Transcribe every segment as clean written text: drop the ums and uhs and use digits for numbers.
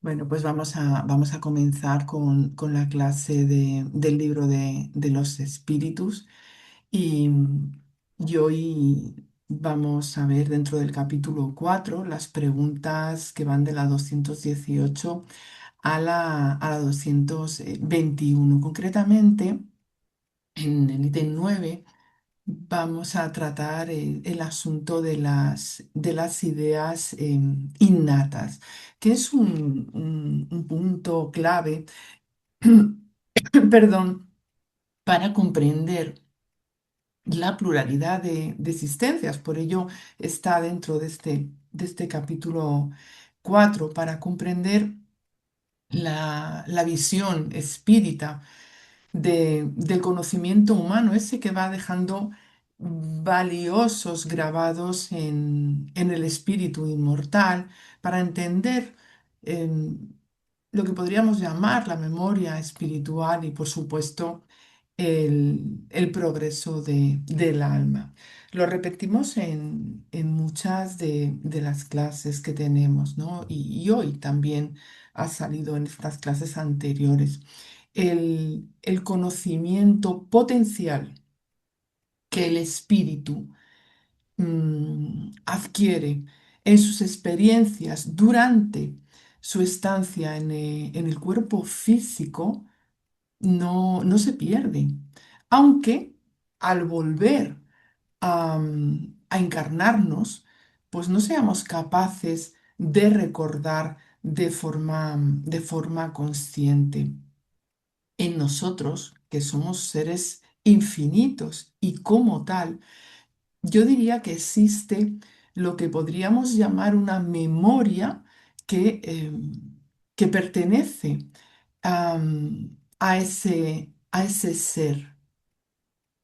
Bueno, pues vamos a comenzar con la clase del libro de los espíritus y, y hoy vamos a ver dentro del capítulo 4 las preguntas que van de la 218 a la 221. Concretamente, en el ítem 9 vamos a tratar el asunto de las ideas innatas, que es un punto clave, perdón, para comprender la pluralidad de existencias. Por ello está dentro de este capítulo 4 para comprender la visión espírita del conocimiento humano, ese que va dejando valiosos grabados en el espíritu inmortal para entender em, lo que podríamos llamar la memoria espiritual y, por supuesto, el progreso del alma. Lo repetimos en muchas de las clases que tenemos, ¿no? Y hoy también ha salido en estas clases anteriores el conocimiento potencial que el espíritu adquiere en sus experiencias durante su estancia en el cuerpo físico no se pierde, aunque al volver a encarnarnos, pues no seamos capaces de recordar de forma consciente en nosotros, que somos seres infinitos y como tal, yo diría que existe lo que podríamos llamar una memoria que pertenece a ese ser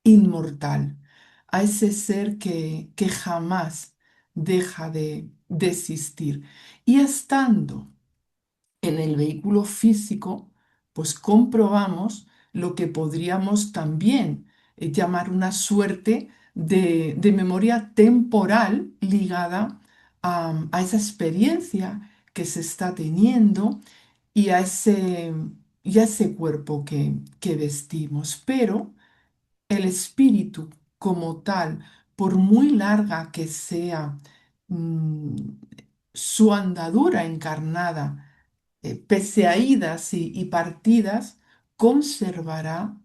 inmortal, a ese ser que jamás deja de existir. Y estando en el vehículo físico, pues comprobamos lo que podríamos también llamar una suerte de memoria temporal ligada a esa experiencia que se está teniendo y a ese cuerpo que vestimos. Pero el espíritu como tal, por muy larga que sea mm, su andadura encarnada, pese a idas y partidas, conservará,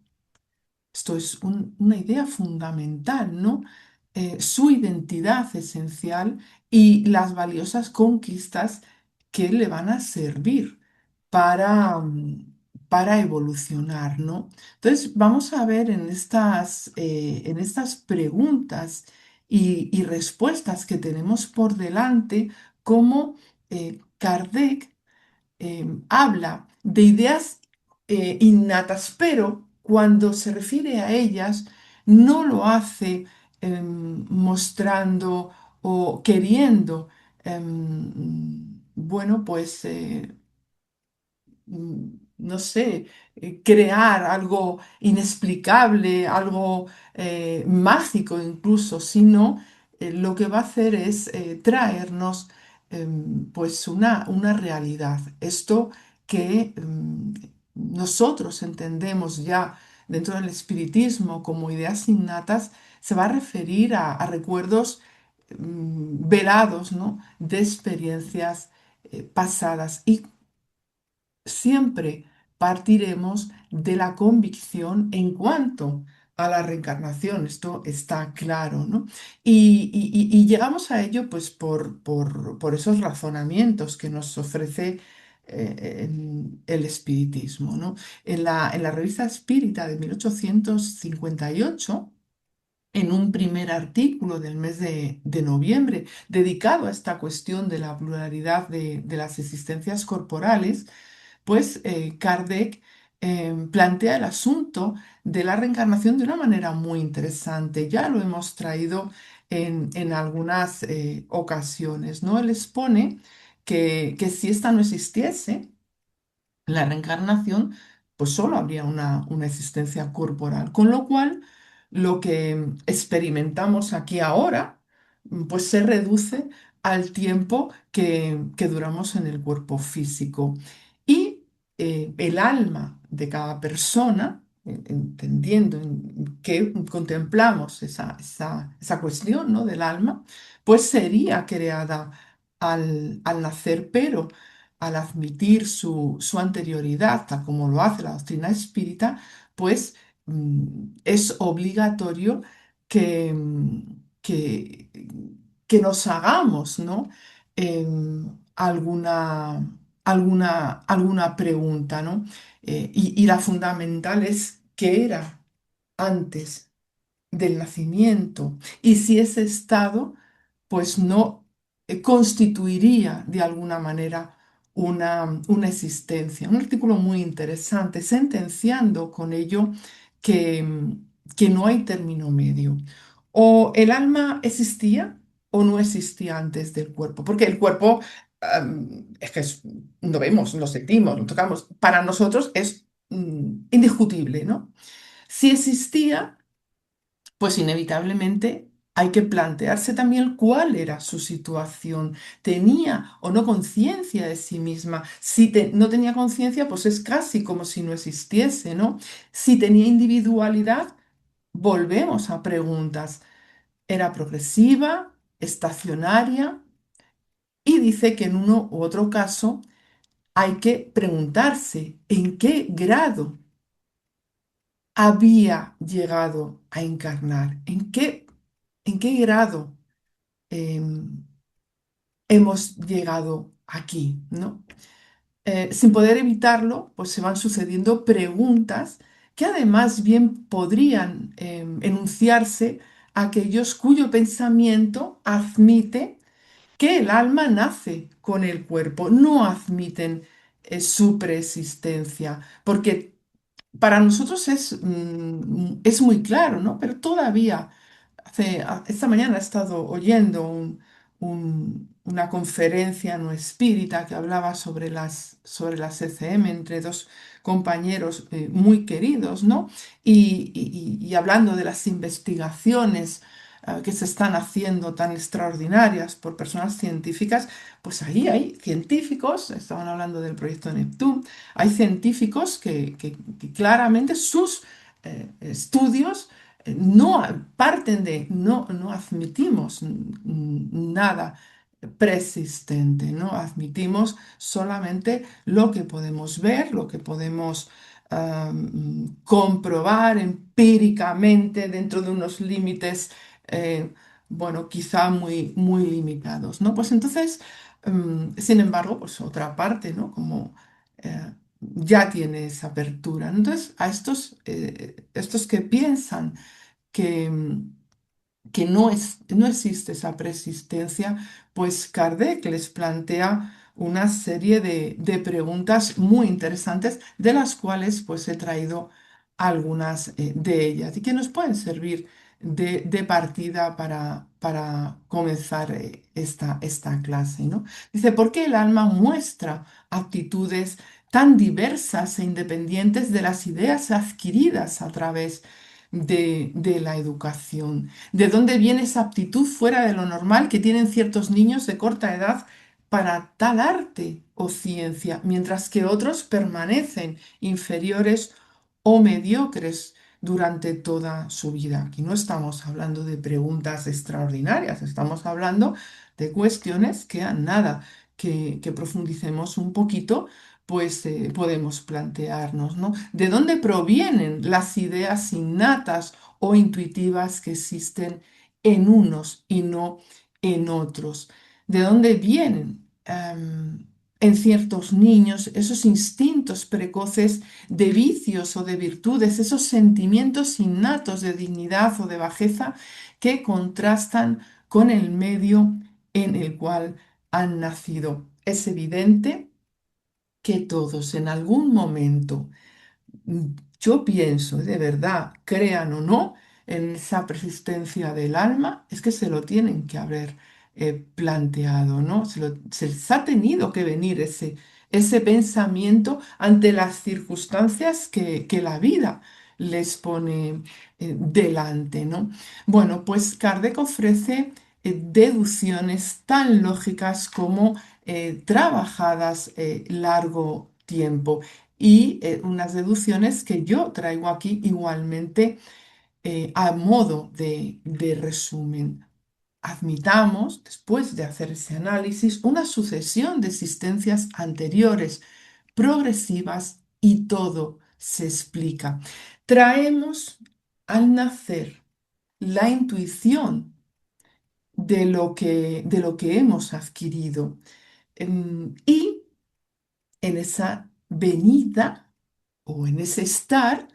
esto es una idea fundamental, ¿no? Su identidad esencial y las valiosas conquistas que le van a servir para evolucionar, ¿no? Entonces, vamos a ver en estas preguntas y respuestas que tenemos por delante cómo Kardec habla de ideas innatas, pero cuando se refiere a ellas no lo hace mostrando o queriendo, bueno, pues no sé, crear algo inexplicable, algo mágico incluso, sino lo que va a hacer es traernos pues una realidad. Esto que nosotros entendemos ya dentro del espiritismo como ideas innatas, se va a referir a recuerdos velados, ¿no? De experiencias pasadas y siempre partiremos de la convicción en cuanto a la reencarnación. Esto está claro, ¿no? Y llegamos a ello pues por esos razonamientos que nos ofrece el espiritismo, ¿no? En la revista Espírita de 1858, en un primer artículo del mes de noviembre dedicado a esta cuestión de la pluralidad de las existencias corporales, pues Kardec plantea el asunto de la reencarnación de una manera muy interesante. Ya lo hemos traído en algunas ocasiones, ¿no? Él expone que si esta no existiese, la reencarnación, pues solo habría una existencia corporal, con lo cual lo que experimentamos aquí ahora, pues se reduce al tiempo que duramos en el cuerpo físico. Y el alma de cada persona, entendiendo que contemplamos esa cuestión, ¿no? del alma, pues sería creada al nacer, pero al admitir su anterioridad, tal como lo hace la doctrina espírita, pues es obligatorio que, que nos hagamos, ¿no? Alguna pregunta, ¿no? Y la fundamental es qué era antes del nacimiento y si ese estado pues no constituiría de alguna manera una existencia. Un artículo muy interesante, sentenciando con ello que, que no hay término medio. O el alma existía o no existía antes del cuerpo, porque el cuerpo es que lo vemos, lo sentimos, lo tocamos. Para nosotros es indiscutible, ¿no? Si existía, pues inevitablemente hay que plantearse también cuál era su situación. ¿Tenía o no conciencia de sí misma? Si no tenía conciencia, pues es casi como si no existiese, ¿no? Si tenía individualidad, volvemos a preguntas. ¿Era progresiva, estacionaria? Y dice que en uno u otro caso hay que preguntarse en qué grado había llegado a encarnar, en qué grado em, hemos llegado aquí, ¿no? Sin poder evitarlo, pues se van sucediendo preguntas que además bien podrían enunciarse a aquellos cuyo pensamiento admite que el alma nace con el cuerpo, no admiten su preexistencia, porque para nosotros es muy claro, ¿no? Pero todavía, esta mañana he estado oyendo una conferencia no espírita que hablaba sobre las ECM entre dos compañeros muy queridos, ¿no? Y hablando de las investigaciones que se están haciendo tan extraordinarias por personas científicas, pues ahí hay científicos, estaban hablando del proyecto Neptune, hay científicos que claramente sus estudios no parten de, no admitimos nada preexistente, ¿no? Admitimos solamente lo que podemos ver, lo que podemos comprobar empíricamente dentro de unos límites, eh, bueno, quizá muy, muy limitados, ¿no? Pues entonces, sin embargo, pues otra parte, ¿no? Como ya tiene esa apertura. Entonces, a estos que piensan que, que no existe esa persistencia, pues Kardec les plantea una serie de preguntas muy interesantes, de las cuales pues he traído algunas de ellas y que nos pueden servir de partida para comenzar esta clase, ¿no? Dice, ¿por qué el alma muestra actitudes tan diversas e independientes de las ideas adquiridas a través de la educación? ¿De dónde viene esa aptitud fuera de lo normal que tienen ciertos niños de corta edad para tal arte o ciencia, mientras que otros permanecen inferiores o mediocres durante toda su vida? Aquí no estamos hablando de preguntas extraordinarias, estamos hablando de cuestiones que a nada que profundicemos un poquito, pues podemos plantearnos, ¿no? ¿De dónde provienen las ideas innatas o intuitivas que existen en unos y no en otros? ¿De dónde vienen en ciertos niños esos instintos precoces de vicios o de virtudes, esos sentimientos innatos de dignidad o de bajeza que contrastan con el medio en el cual han nacido? Es evidente que todos en algún momento, mm, yo pienso, de verdad, crean o no, en esa persistencia del alma, es que se lo tienen que haber planteado, ¿no? Se les ha tenido que venir ese pensamiento ante las circunstancias que la vida les pone delante, ¿no? Bueno, pues Kardec ofrece deducciones tan lógicas como trabajadas largo tiempo. Y unas deducciones que yo traigo aquí igualmente a modo de resumen. Admitamos, después de hacer ese análisis, una sucesión de existencias anteriores, progresivas, y todo se explica. Traemos al nacer la intuición de lo que hemos adquirido. Y en esa venida o en ese estar,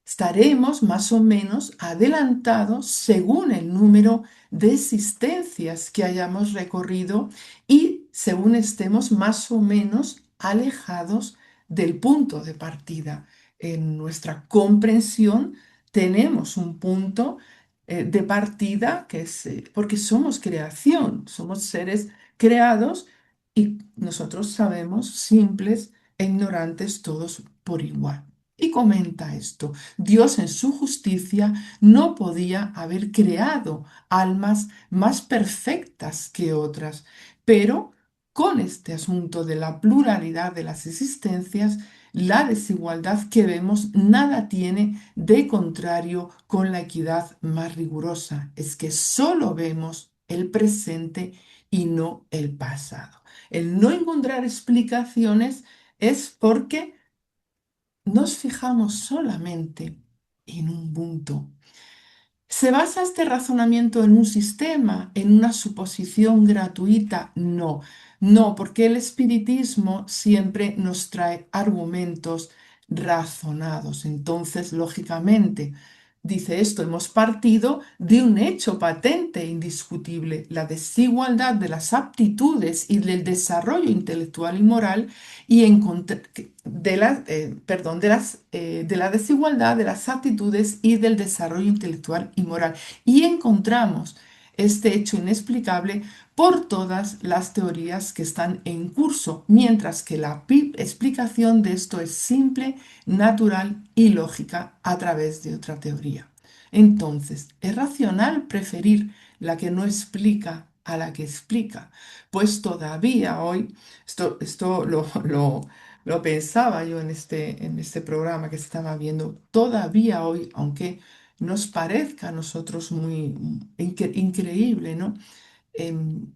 estaremos más o menos adelantados según el número de existencias que hayamos recorrido y según estemos más o menos alejados del punto de partida. En nuestra comprensión tenemos un punto de partida que es porque somos creación, somos seres creados y nosotros sabemos simples e ignorantes todos por igual. Y comenta esto. Dios en su justicia no podía haber creado almas más perfectas que otras, pero con este asunto de la pluralidad de las existencias, la desigualdad que vemos nada tiene de contrario con la equidad más rigurosa. Es que solo vemos el presente y no el pasado. El no encontrar explicaciones es porque nos fijamos solamente en un punto. ¿Se basa este razonamiento en un sistema, en una suposición gratuita? No, no, porque el espiritismo siempre nos trae argumentos razonados. Entonces, lógicamente, dice esto, hemos partido de un hecho patente e indiscutible, la desigualdad de las aptitudes y del desarrollo intelectual y moral y de la desigualdad de las aptitudes y del desarrollo intelectual y moral. Y encontramos este hecho inexplicable por todas las teorías que están en curso, mientras que la explicación de esto es simple, natural y lógica a través de otra teoría. Entonces, ¿es racional preferir la que no explica a la que explica? Pues todavía hoy, esto lo pensaba yo en este programa que estaba viendo, todavía hoy, aunque nos parezca a nosotros muy increíble, ¿no? Em,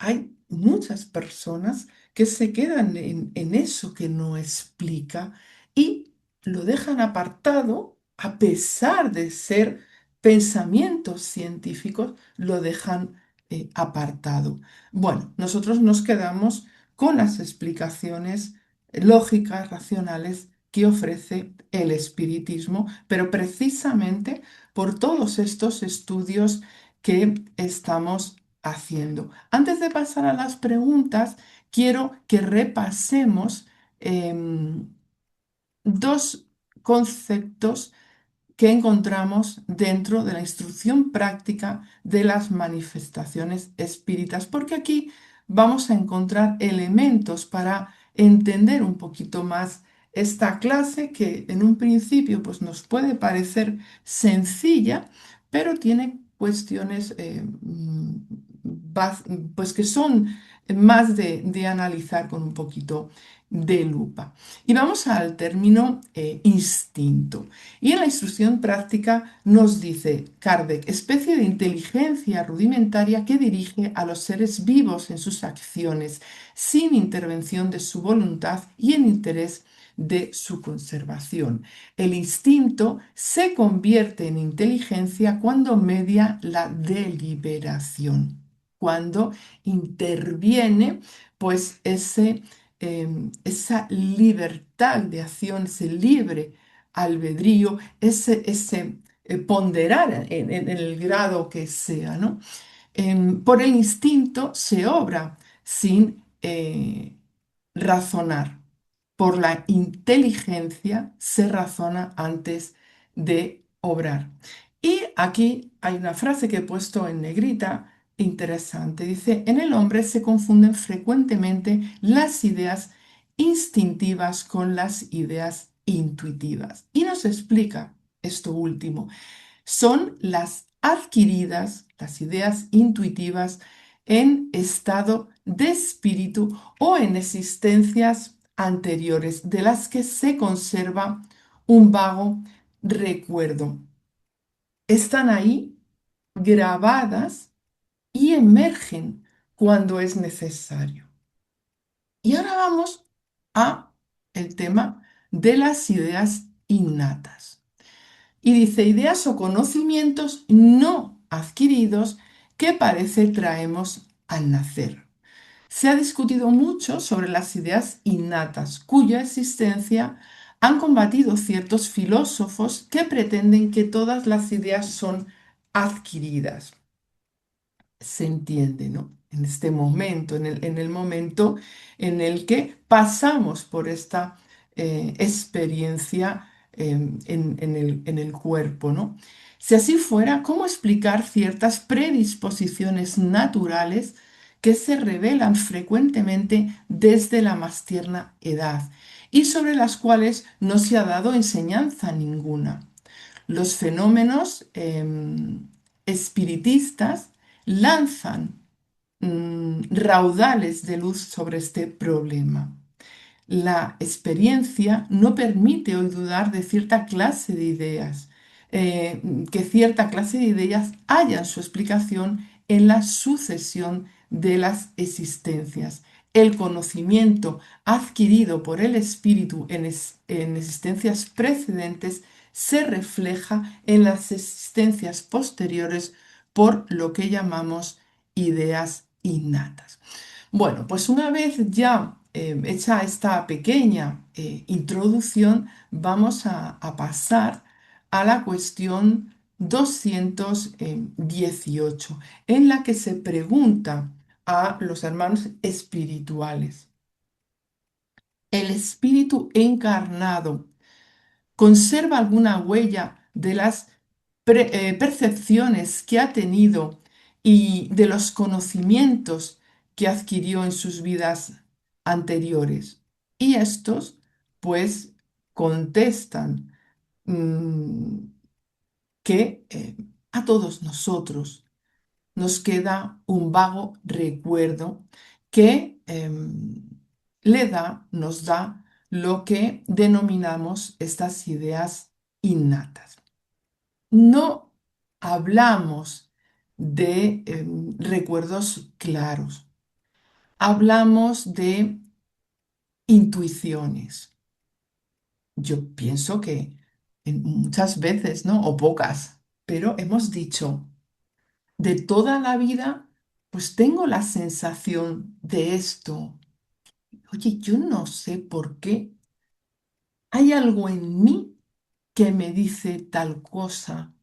Hay muchas personas que se quedan en eso que no explica y lo dejan apartado, a pesar de ser pensamientos científicos, lo dejan apartado. Bueno, nosotros nos quedamos con las explicaciones lógicas, racionales que ofrece el espiritismo, pero precisamente por todos estos estudios que estamos haciendo. Antes de pasar a las preguntas, quiero que repasemos em, dos conceptos que encontramos dentro de la instrucción práctica de las manifestaciones espíritas, porque aquí vamos a encontrar elementos para entender un poquito más esta clase que en un principio pues, nos puede parecer sencilla, pero tiene cuestiones pues, que son más de analizar con un poquito de lupa. Y vamos al término instinto. Y en la instrucción práctica nos dice Kardec, especie de inteligencia rudimentaria que dirige a los seres vivos en sus acciones, sin intervención de su voluntad y en interés de su conservación. El instinto se convierte en inteligencia cuando media la deliberación, cuando interviene pues esa libertad de acción, ese libre albedrío, ese ponderar en el grado que sea, ¿no? Por el instinto se obra sin razonar. Por la inteligencia se razona antes de obrar. Y aquí hay una frase que he puesto en negrita interesante. Dice, en el hombre se confunden frecuentemente las ideas instintivas con las ideas intuitivas. Y nos explica esto último. Son las adquiridas, las ideas intuitivas, en estado de espíritu o en existencias anteriores, de las que se conserva un vago recuerdo. Están ahí grabadas y emergen cuando es necesario. Y ahora vamos a el tema de las ideas innatas. Y dice, ideas o conocimientos no adquiridos que parece traemos al nacer. Se ha discutido mucho sobre las ideas innatas, cuya existencia han combatido ciertos filósofos que pretenden que todas las ideas son adquiridas. Se entiende, ¿no? En este momento, en el momento en el que pasamos por esta experiencia en el cuerpo, ¿no? Si así fuera, ¿cómo explicar ciertas predisposiciones naturales que se revelan frecuentemente desde la más tierna edad y sobre las cuales no se ha dado enseñanza ninguna? Los fenómenos espiritistas lanzan raudales de luz sobre este problema. La experiencia no permite hoy dudar de cierta clase de ideas, que cierta clase de ideas hayan su explicación en la sucesión de las existencias. El conocimiento adquirido por el espíritu en existencias precedentes se refleja en las existencias posteriores por lo que llamamos ideas innatas. Bueno, pues una vez ya hecha esta pequeña introducción, vamos a pasar a la cuestión 218, en la que se pregunta a los hermanos espirituales. ¿El espíritu encarnado conserva alguna huella de las percepciones que ha tenido y de los conocimientos que adquirió en sus vidas anteriores? Y estos, pues, contestan mm, que a todos nosotros nos queda un vago recuerdo que nos da lo que denominamos estas ideas innatas. No hablamos de recuerdos claros, hablamos de intuiciones. Yo pienso que muchas veces, ¿no? O pocas, pero hemos dicho de toda la vida, pues tengo la sensación de esto. Oye, yo no sé por qué. Hay algo en mí que me dice tal cosa.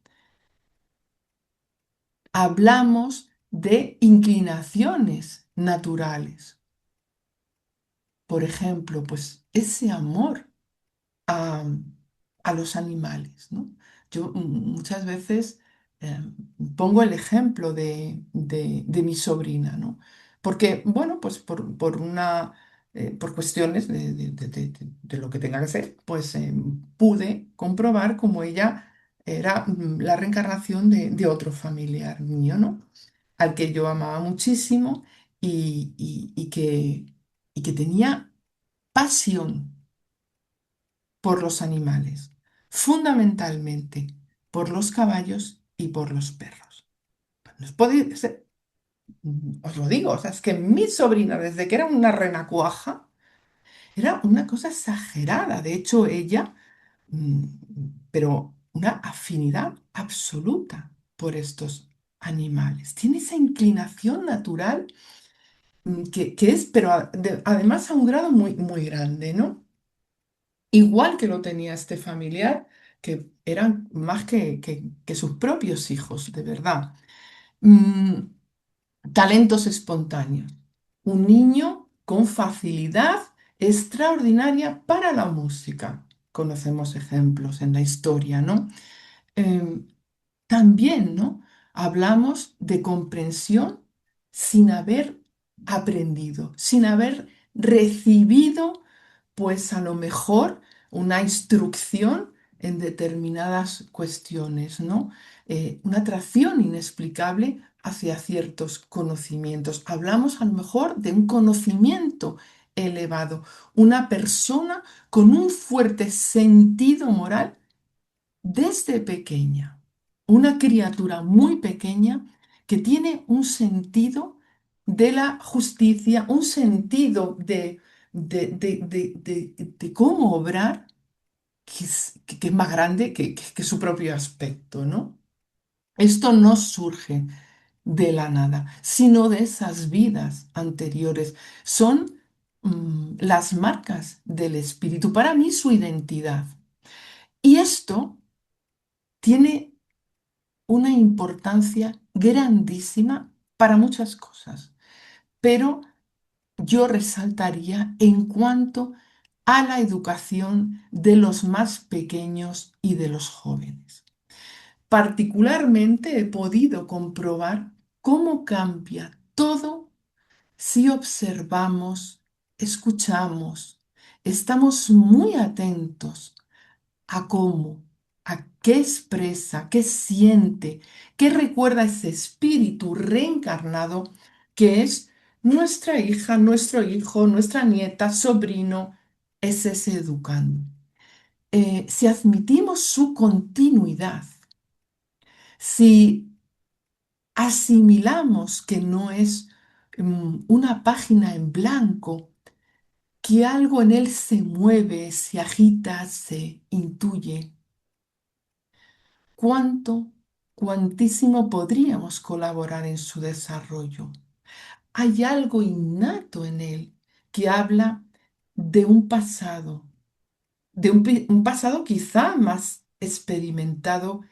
Hablamos de inclinaciones naturales. Por ejemplo, pues ese amor a, a los animales, ¿no? Yo muchas veces eh, pongo el ejemplo de mi sobrina, ¿no? Porque, bueno, pues por cuestiones de lo que tenga que ser, pues pude comprobar cómo ella era la reencarnación de otro familiar mío, ¿no? Al que yo amaba muchísimo y que tenía pasión por los animales, fundamentalmente por los caballos y por los perros. No os podéis- Os lo digo, o sea, es que mi sobrina, desde que era una renacuaja, era una cosa exagerada. De hecho, ella, mm, pero una afinidad absoluta por estos animales. Tiene esa inclinación natural que es, pero además a un grado muy, muy grande, ¿no? Igual que lo tenía este familiar, que eran más que sus propios hijos, de verdad. Mm, talentos espontáneos. Un niño con facilidad extraordinaria para la música. Conocemos ejemplos en la historia, ¿no? Em, también, ¿no? Hablamos de comprensión sin haber aprendido, sin haber recibido, pues a lo mejor una instrucción en determinadas cuestiones, ¿no? una atracción inexplicable hacia ciertos conocimientos. Hablamos a lo mejor de un conocimiento elevado, una persona con un fuerte sentido moral desde pequeña, una criatura muy pequeña que tiene un sentido de la justicia, un sentido de cómo obrar que es más grande que su propio aspecto, ¿no? Esto no surge de la nada, sino de esas vidas anteriores. Son las marcas del espíritu, para mí su identidad. Y esto tiene una importancia grandísima para muchas cosas, pero yo resaltaría en cuanto a la educación de los más pequeños y de los jóvenes. Particularmente he podido comprobar cómo cambia todo si observamos, escuchamos, estamos muy atentos a cómo, a qué expresa, qué siente, qué recuerda ese espíritu reencarnado que es nuestra hija, nuestro hijo, nuestra nieta, sobrino, es ese educando. Si admitimos su continuidad, si asimilamos que no es una página en blanco, que algo en él se mueve, se agita, se intuye, cuánto, cuantísimo podríamos colaborar en su desarrollo. Hay algo innato en él que habla de un pasado, un pasado quizá más experimentado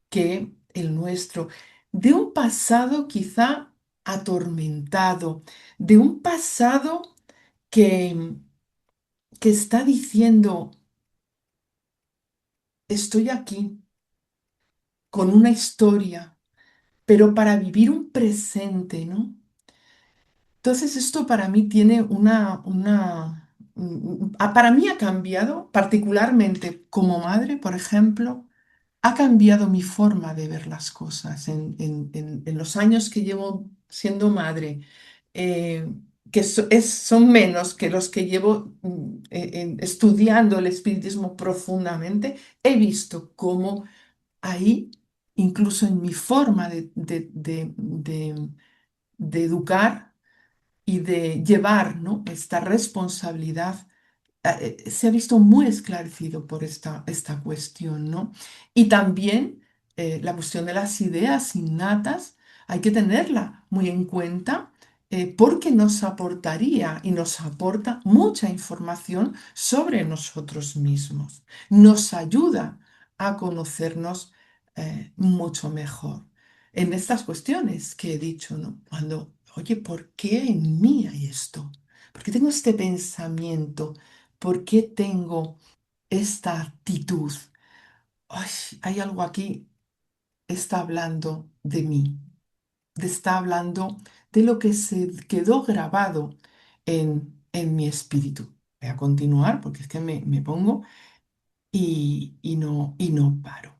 que el nuestro, de un pasado quizá atormentado, de un pasado que, que está diciendo, estoy aquí con una historia, pero para vivir un presente, ¿no? Entonces esto para mí tiene para mí ha cambiado, particularmente como madre, por ejemplo, ha cambiado mi forma de ver las cosas en los años que llevo siendo madre, eh, son menos que los que llevo estudiando el espiritismo profundamente. He visto cómo ahí, incluso en mi forma de educar y de llevar, ¿no?, esta responsabilidad, se ha visto muy esclarecido por esta cuestión, ¿no? Y también la cuestión de las ideas innatas hay que tenerla muy en cuenta, porque nos aportaría y nos aporta mucha información sobre nosotros mismos. Nos ayuda a conocernos mucho mejor en estas cuestiones que he dicho, ¿no? Cuando, oye, ¿por qué en mí hay esto? ¿Por qué tengo este pensamiento? ¿Por qué tengo esta actitud? Ay, hay algo aquí, está hablando de mí, está hablando de lo que se quedó grabado en mi espíritu. Voy a continuar porque es que me pongo y no paro.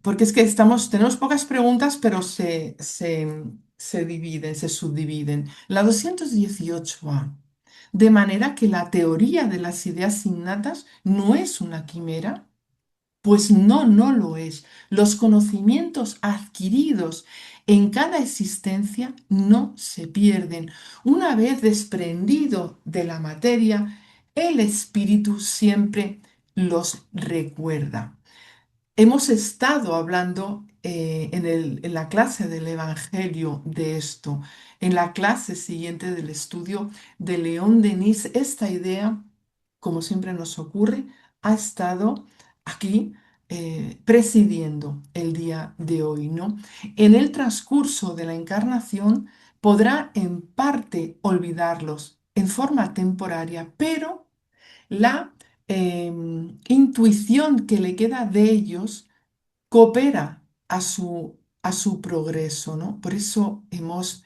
Porque es que tenemos pocas preguntas, pero se dividen, se subdividen. La 218A. De manera que la teoría de las ideas innatas no es una quimera. Pues no, no lo es. Los conocimientos adquiridos en cada existencia no se pierden. Una vez desprendido de la materia, el espíritu siempre los recuerda. Hemos estado hablando en la clase del Evangelio de esto. En la clase siguiente del estudio de León Denis, esta idea, como siempre nos ocurre, ha estado aquí presidiendo el día de hoy, ¿no? En el transcurso de la encarnación podrá en parte olvidarlos en forma temporaria, pero la intuición que le queda de ellos coopera a su progreso, ¿no? Por eso hemos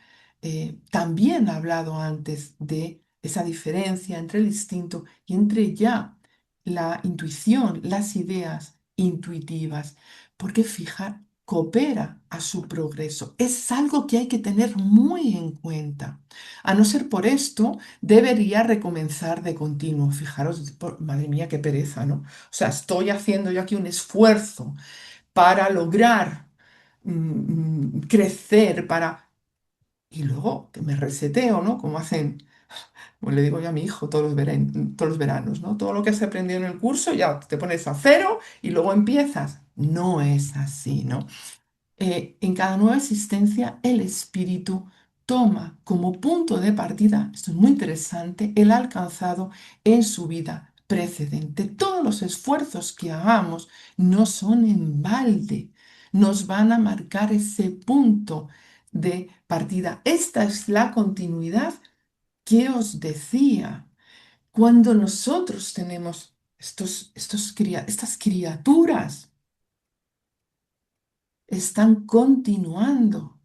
también hablado antes de esa diferencia entre el instinto y entre ya la intuición, las ideas intuitivas. porque fijar coopera a su progreso. Es algo que hay que tener muy en cuenta. A no ser por esto, debería recomenzar de continuo. Fijaros, madre mía, qué pereza, ¿no? O sea, estoy haciendo yo aquí un esfuerzo para lograr crecer, para... Y luego que me reseteo, ¿no? Como hacen, como le digo yo a mi hijo todos los veranos, ¿no? Todo lo que has aprendido en el curso ya te pones a cero y luego empiezas. No es así, ¿no? En cada nueva existencia, el espíritu toma como punto de partida, esto es muy interesante, el alcanzado en su vida precedente. Todos los esfuerzos que hagamos no son en balde, nos van a marcar ese punto de partida. Esta es la continuidad que os decía. Cuando nosotros tenemos estas criaturas, están continuando.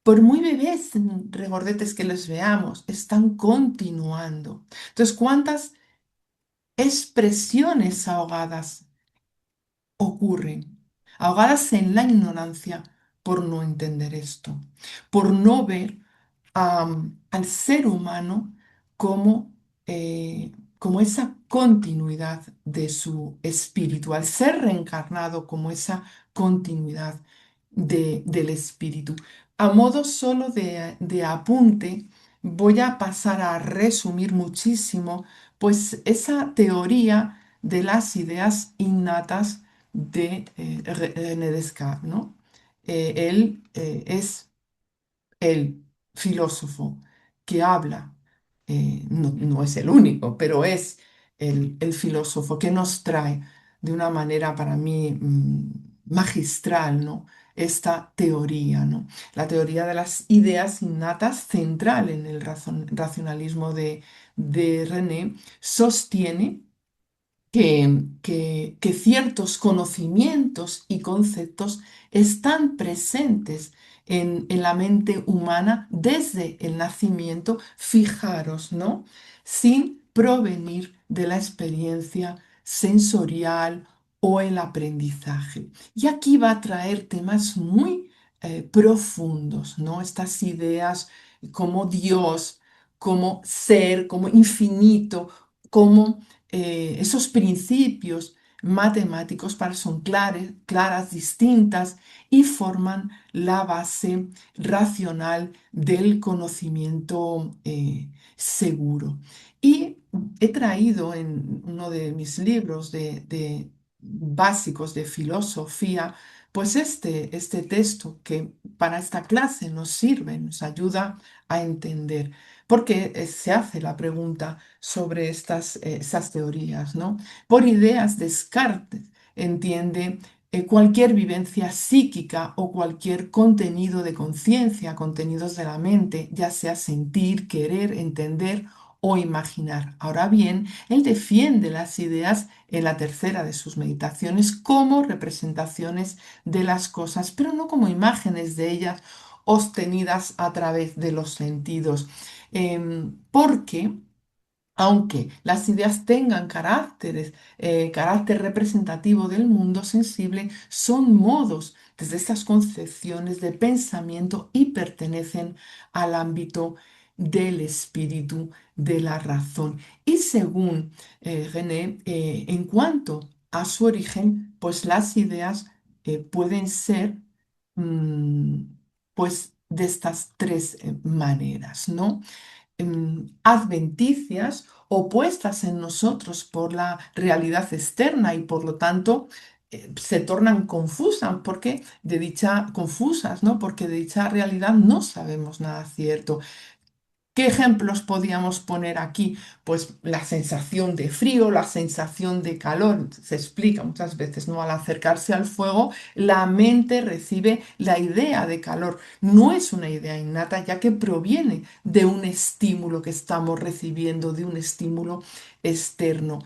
Por muy bebés regordetes que les veamos, están continuando. Entonces, ¿cuántas expresiones ahogadas ocurren? Ahogadas en la ignorancia por no entender esto, por no ver al ser humano como, como esa continuidad de su espíritu, al ser reencarnado como esa continuidad del espíritu. A modo solo de apunte, voy a pasar a resumir muchísimo, pues esa teoría de las ideas innatas de René Descartes, ¿no? Él es el filósofo que habla, no es el único, pero es el filósofo que nos trae de una manera para mí magistral, ¿no? Esta teoría, ¿no? La teoría de las ideas innatas, central en el racionalismo de René, sostiene que ciertos conocimientos y conceptos están presentes en la mente humana desde el nacimiento, fijaros, ¿no? Sin provenir de la experiencia sensorial o el aprendizaje. Y aquí va a traer temas muy profundos, ¿no? Estas ideas como Dios, como ser, como infinito, como esos principios matemáticos para son claras, distintas y forman la base racional del conocimiento seguro. Y he traído en uno de mis libros de básicos de filosofía, pues este texto que para esta clase nos sirve, nos ayuda a entender, porque se hace la pregunta sobre esas teorías, ¿no? Por ideas, Descartes entiende cualquier vivencia psíquica o cualquier contenido de conciencia, contenidos de la mente, ya sea sentir, querer, entender o imaginar. Ahora bien, él defiende las ideas en la tercera de sus meditaciones como representaciones de las cosas, pero no como imágenes de ellas obtenidas a través de los sentidos. Porque aunque las ideas tengan carácter representativo del mundo sensible, son modos desde estas concepciones de pensamiento y pertenecen al ámbito del espíritu, de la razón. Y según René, en cuanto a su origen, pues las ideas pueden ser mm, pues de estas tres maneras, ¿no? Adventicias opuestas en nosotros por la realidad externa y por lo tanto se tornan confusas porque confusas, ¿no? Porque de dicha realidad no sabemos nada cierto. ¿Qué ejemplos podíamos poner aquí? Pues la sensación de frío, la sensación de calor. Se explica muchas veces, ¿no? Al acercarse al fuego, la mente recibe la idea de calor. No es una idea innata, ya que proviene de un estímulo que estamos recibiendo, de un estímulo externo.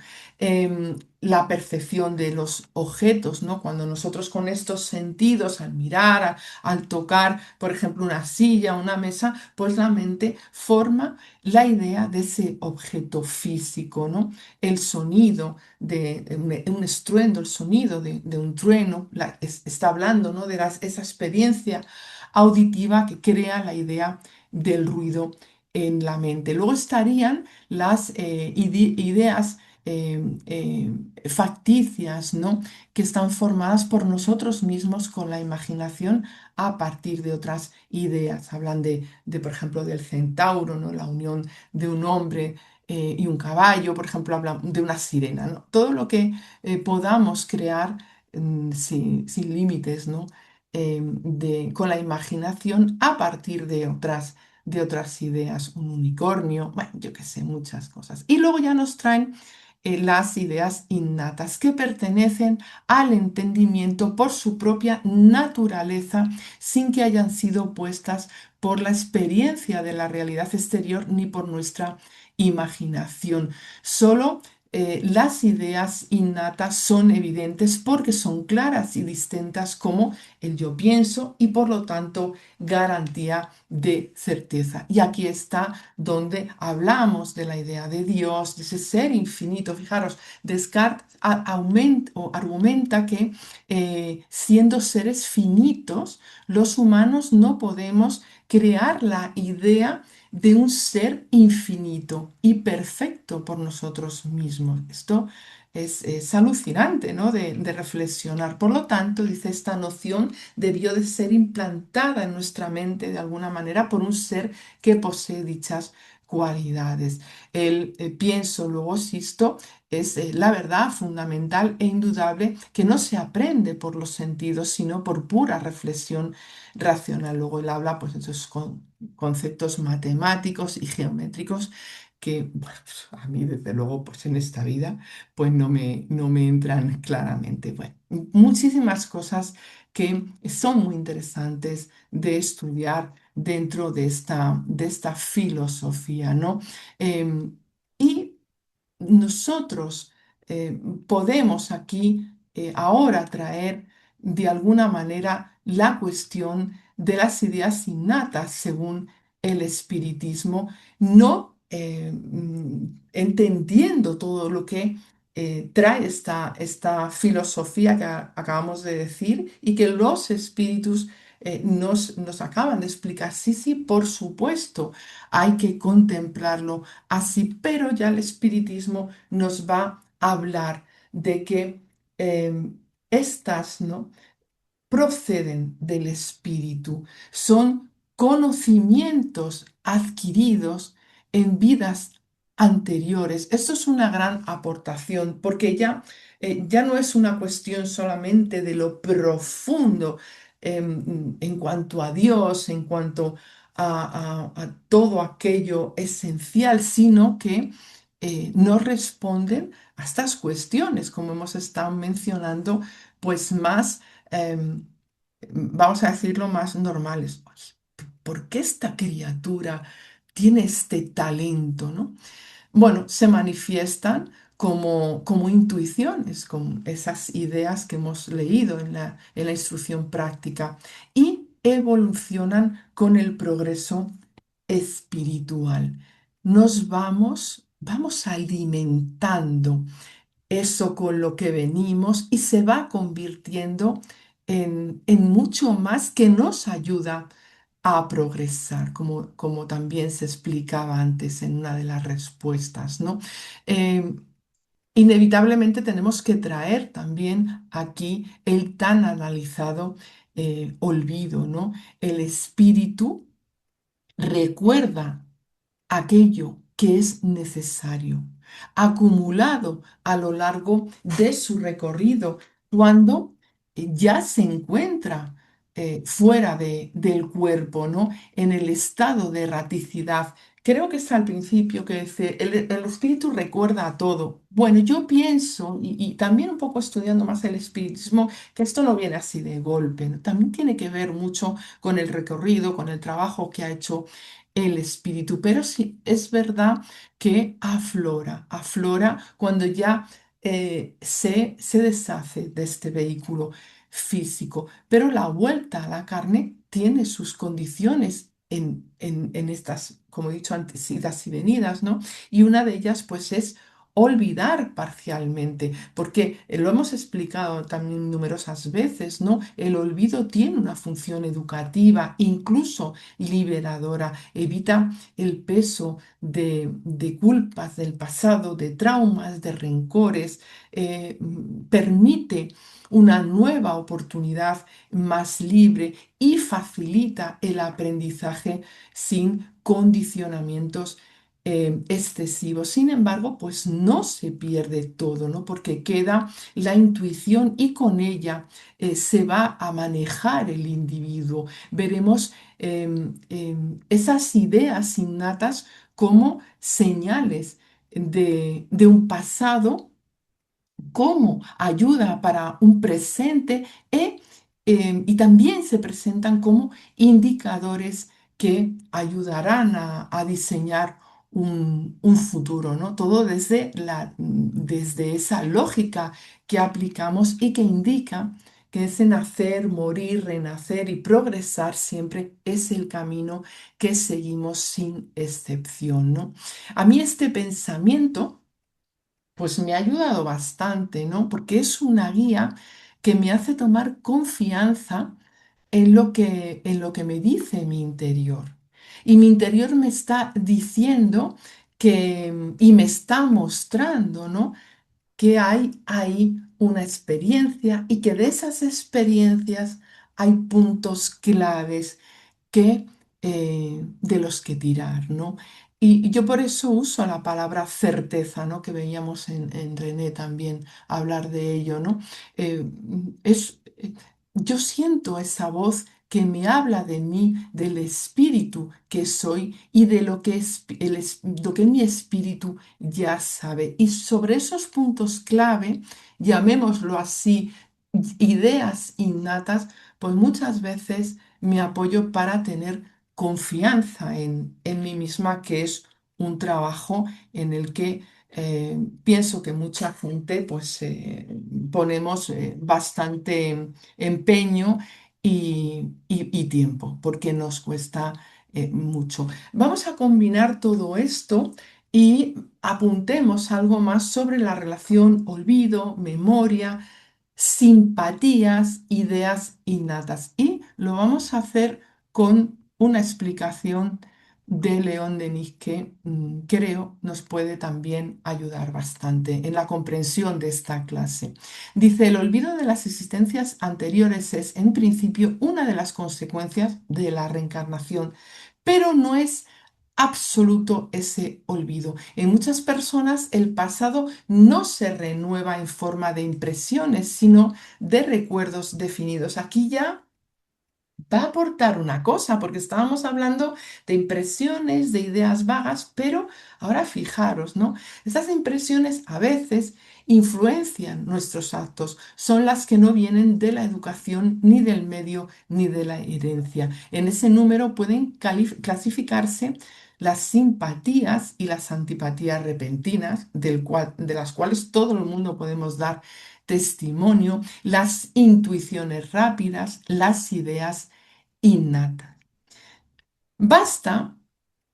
La percepción de los objetos, ¿no? Cuando nosotros con estos sentidos, al mirar, al tocar, por ejemplo, una silla, una mesa, pues la mente forma forma la idea de ese objeto físico, ¿no? El sonido de un estruendo, el sonido de un trueno, está hablando, ¿no? de esa experiencia auditiva que crea la idea del ruido en la mente. Luego estarían las ideas facticias, ¿no? que están formadas por nosotros mismos con la imaginación a partir de otras ideas. Hablan por ejemplo, del centauro, ¿no? La unión de un hombre y un caballo, por ejemplo, hablan de una sirena, ¿no? Todo lo que podamos crear sin límites, ¿no? Con la imaginación a partir de otras ideas, un unicornio, bueno, yo qué sé, muchas cosas. Y luego ya nos traen las ideas innatas que pertenecen al entendimiento por su propia naturaleza, sin que hayan sido puestas por la experiencia de la realidad exterior ni por nuestra imaginación. Solo las ideas innatas son evidentes porque son claras y distintas como el yo pienso y por lo tanto garantía de certeza. Y aquí está donde hablamos de la idea de Dios, de ese ser infinito. Fijaros, Descartes argumenta que siendo seres finitos, los humanos no podemos crear la idea de un ser infinito y perfecto por nosotros mismos. Esto es alucinante, ¿no? de reflexionar. Por lo tanto, dice, esta noción debió de ser implantada en nuestra mente de alguna manera por un ser que posee dichas cualidades. El pienso, luego existo, es la verdad fundamental e indudable que no se aprende por los sentidos, sino por pura reflexión racional. Luego él habla, pues, de esos conceptos matemáticos y geométricos que, bueno, pues, a mí, desde luego, pues en esta vida, pues no me entran claramente. Bueno, muchísimas cosas que son muy interesantes de estudiar dentro de esta filosofía, ¿no? Y nosotros podemos aquí ahora traer de alguna manera la cuestión de las ideas innatas según el espiritismo, no entendiendo todo lo que trae esta filosofía que acabamos de decir y que los espíritus nos acaban de explicar. Sí, sí, por supuesto, hay que contemplarlo así, pero ya el espiritismo nos va a hablar de que estas, ¿no? proceden del espíritu, son conocimientos adquiridos en vidas anteriores. Esto es una gran aportación porque ya no es una cuestión solamente de lo profundo en cuanto a Dios, en cuanto a todo aquello esencial, sino que no responden a estas cuestiones, como hemos estado mencionando, pues más vamos a decirlo, más normales. Oye, ¿por qué esta criatura tiene este talento, ¿no? Bueno, se manifiestan como intuiciones, con esas ideas que hemos leído en la instrucción práctica y evolucionan con el progreso espiritual. Vamos alimentando eso con lo que venimos y se va convirtiendo en mucho más que nos ayuda a progresar, como también se explicaba antes en una de las respuestas, ¿no? Eh, Inevitablemente tenemos que traer también aquí el tan analizado olvido, ¿no? El espíritu recuerda aquello que es necesario, acumulado a lo largo de su recorrido, cuando ya se encuentra fuera del cuerpo, ¿no? En el estado de erraticidad. Creo que es al principio que dice, el espíritu recuerda a todo. Bueno, yo pienso, y también un poco estudiando más el espiritismo, que esto no viene así de golpe, ¿no? También tiene que ver mucho con el recorrido, con el trabajo que ha hecho el espíritu, pero sí es verdad que aflora cuando ya se deshace de este vehículo físico, pero la vuelta a la carne tiene sus condiciones en estas, como he dicho antes, idas y venidas, ¿no? Y una de ellas, pues, es olvidar parcialmente, porque lo hemos explicado también numerosas veces, ¿no? El olvido tiene una función educativa, incluso liberadora, evita el peso de culpas del pasado, de traumas, de rencores, permite una nueva oportunidad más libre y facilita el aprendizaje sin condicionamientos excesivos. Sin embargo, pues no se pierde todo, ¿no? Porque queda la intuición y con ella se va a manejar el individuo. Veremos esas ideas innatas como señales de un pasado como ayuda para un presente y también se presentan como indicadores que ayudarán a diseñar un futuro, ¿no? Todo desde esa lógica que aplicamos y que indica que ese nacer, morir, renacer y progresar siempre es el camino que seguimos sin excepción, ¿no? A mí este pensamiento pues me ha ayudado bastante, ¿no? Porque es una guía que me hace tomar confianza en lo que me dice mi interior. Y mi interior me está diciendo y me está mostrando, ¿no? Que hay ahí una experiencia y que de esas experiencias hay puntos claves que de los que tirar, ¿no? Y yo por eso uso la palabra certeza, ¿no? Que veíamos en René también hablar de ello, ¿no? Eh, es, eh, yo siento esa voz que me habla de mí, del espíritu que soy y de lo que mi espíritu ya sabe. Y sobre esos puntos clave, llamémoslo así, ideas innatas, pues muchas veces me apoyo para tener confianza en mí misma, que es un trabajo en el que pienso que mucha gente pues ponemos bastante empeño y tiempo, porque nos cuesta mucho. Vamos a combinar todo esto y apuntemos algo más sobre la relación olvido, memoria, simpatías, ideas innatas. Y lo vamos a hacer con una explicación de León Denis que creo nos puede también ayudar bastante en la comprensión de esta clase. Dice, el olvido de las existencias anteriores es, en principio, una de las consecuencias de la reencarnación, pero no es absoluto ese olvido. En muchas personas el pasado no se renueva en forma de impresiones, sino de recuerdos definidos. Aquí ya va a aportar una cosa, porque estábamos hablando de impresiones, de ideas vagas, pero ahora fijaros, ¿no? Estas impresiones a veces influencian nuestros actos, son las que no vienen de la educación, ni del medio, ni de la herencia. En ese número pueden clasificarse las simpatías y las antipatías repentinas, de las cuales todo el mundo podemos dar testimonio, las intuiciones rápidas, las ideas innata. Basta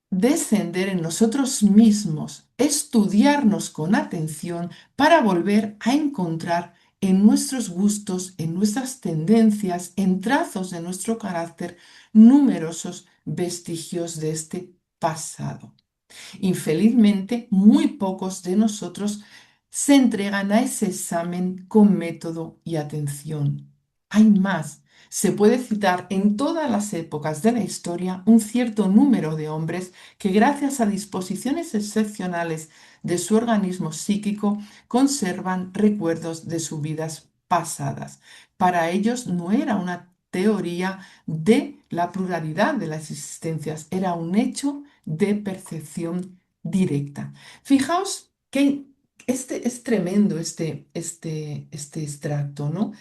descender en nosotros mismos, estudiarnos con atención para volver a encontrar en nuestros gustos, en nuestras tendencias, en trazos de nuestro carácter, numerosos vestigios de este pasado. Infelizmente, muy pocos de nosotros se entregan a ese examen con método y atención. Hay más. Se puede citar en todas las épocas de la historia un cierto número de hombres que gracias a disposiciones excepcionales de su organismo psíquico conservan recuerdos de sus vidas pasadas. Para ellos no era una teoría de la pluralidad de las existencias, era un hecho de percepción directa. Fijaos que es tremendo este extracto, ¿no?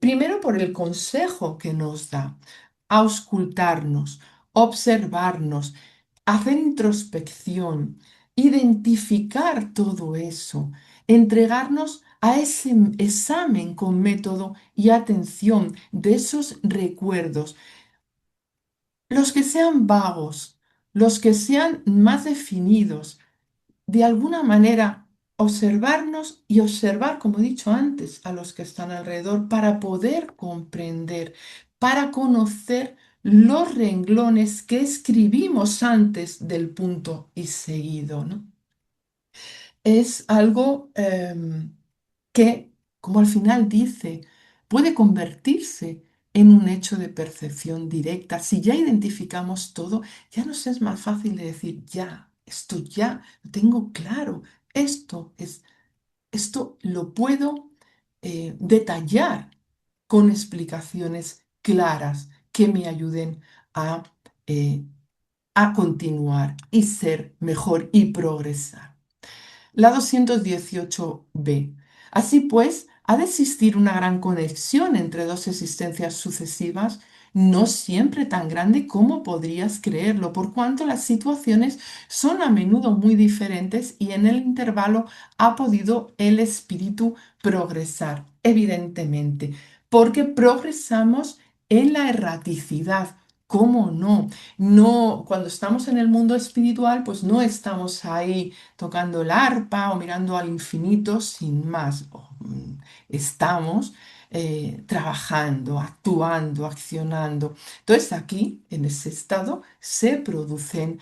Primero por el consejo que nos da, auscultarnos, observarnos, hacer introspección, identificar todo eso, entregarnos a ese examen con método y atención de esos recuerdos Los que sean vagos, los que sean más definidos, de alguna manera observarnos y observar, como he dicho antes, a los que están alrededor para poder comprender, para conocer los renglones que escribimos antes del punto y seguido, ¿no? Es algo que, como al final dice, puede convertirse en un hecho de percepción directa. Si ya identificamos todo, ya nos es más fácil de decir, ya, esto ya lo tengo claro, esto es, esto lo puedo detallar con explicaciones claras que me ayuden a, eh, a continuar y ser mejor y progresar. La 218b. Así pues, ha de existir una gran conexión entre dos existencias sucesivas, no siempre tan grande como podrías creerlo, por cuanto las situaciones son a menudo muy diferentes y en el intervalo ha podido el espíritu progresar, evidentemente, porque progresamos en la erraticidad. ¿Cómo no? No, cuando estamos en el mundo espiritual, pues no estamos ahí tocando el arpa o mirando al infinito sin más. Estamos trabajando, actuando, accionando. Entonces aquí, en ese estado, se producen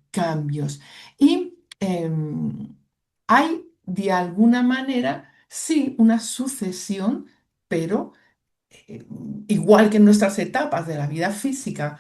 cambios. Y hay, de alguna manera, sí, una sucesión, pero eh, igual que en nuestras etapas de la vida física,